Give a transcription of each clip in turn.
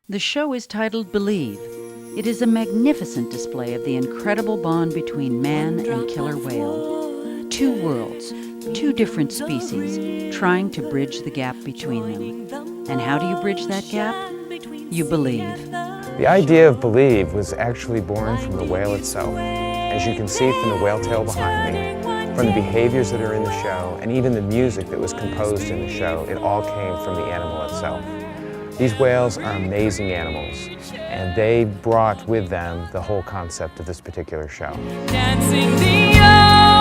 The show is titled Believe. It is a magnificent display of the incredible bond between man and killer whale. Two worlds, two different species, trying to bridge the gap between them. And how do you bridge that gap? You believe. The idea of Believe was actually born from the whale itself. As you can see from the whale tail behind me, from the behaviors that are in the show, and even the music that was composed in the show, it all came from the animal itself. These whales are amazing animals, and they brought with them the whole concept of this particular show. Dancing the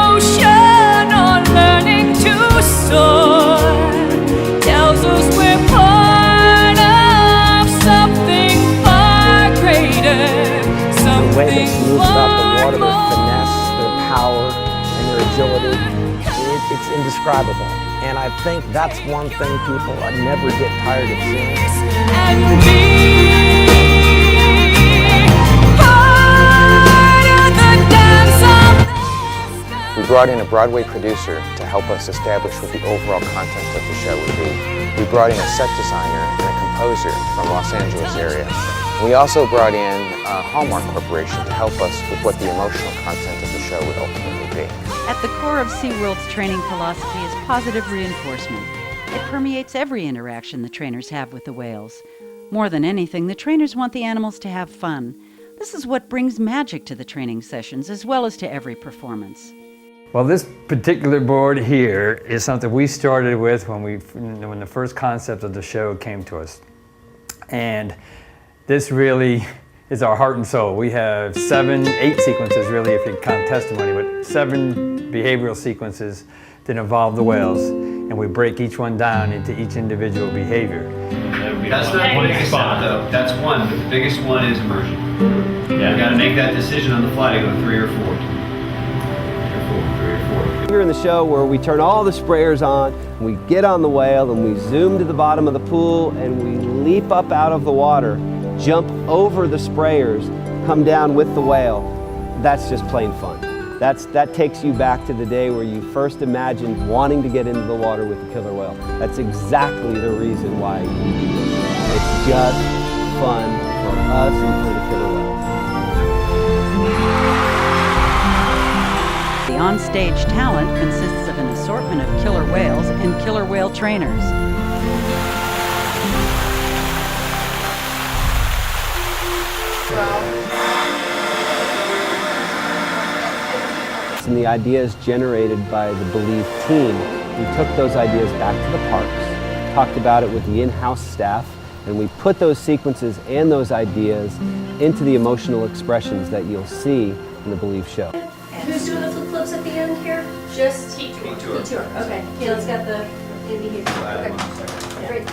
ocean or learning to soar tells us we're part of something far greater, The way they something move about the water, their far finesse, their power, and their agility, it's indescribable. And I think that's one thing people never get tired of seeing. and be part of the dance of the sky. We brought in a Broadway producer to help us establish what the overall content of the show would be. We brought in a set designer and a composer from Los Angeles area. We also brought in Hallmark Corporation to help us with what the emotional content of the show would ultimately be. At the core of SeaWorld's training philosophy is positive reinforcement. It permeates every interaction the trainers have with the whales. More than anything, the trainers want the animals to have fun. This is what brings magic to the training sessions as well as to every performance. Well, this particular board here is something we started with when the first concept of the show came to us. And this really is our heart and soul. We have 8 sequences really if you count testimony, but 7 behavioral sequences that involve the whales, and we break each one down into each individual behavior. That's not the biggest step though. That's one, but the biggest one is immersion. Yeah. You gotta make that decision on the fly to go 3 or 4. 3 or 4. We're in the show where we turn all the sprayers on, we get on the whale, and we zoom to the bottom of the pool, and we leap up out of the water, jump over the sprayers, come down with the whale. That's just plain fun. That takes you back to the day where you first imagined wanting to get into the water with the killer whale. That's exactly the reason why we do this. It's just fun for us and for the killer whales. The onstage talent consists of an assortment of killer whales and killer whale trainers. And the ideas generated by the Believe team, we took those ideas back to the parks, talked about it with the in-house staff, and we put those sequences and those ideas into the emotional expressions that you'll see in the Believe show. Who's doing the flip-flips at the end here? Just Detour. Okay. Caleb's got the Andy here. Okay. Great.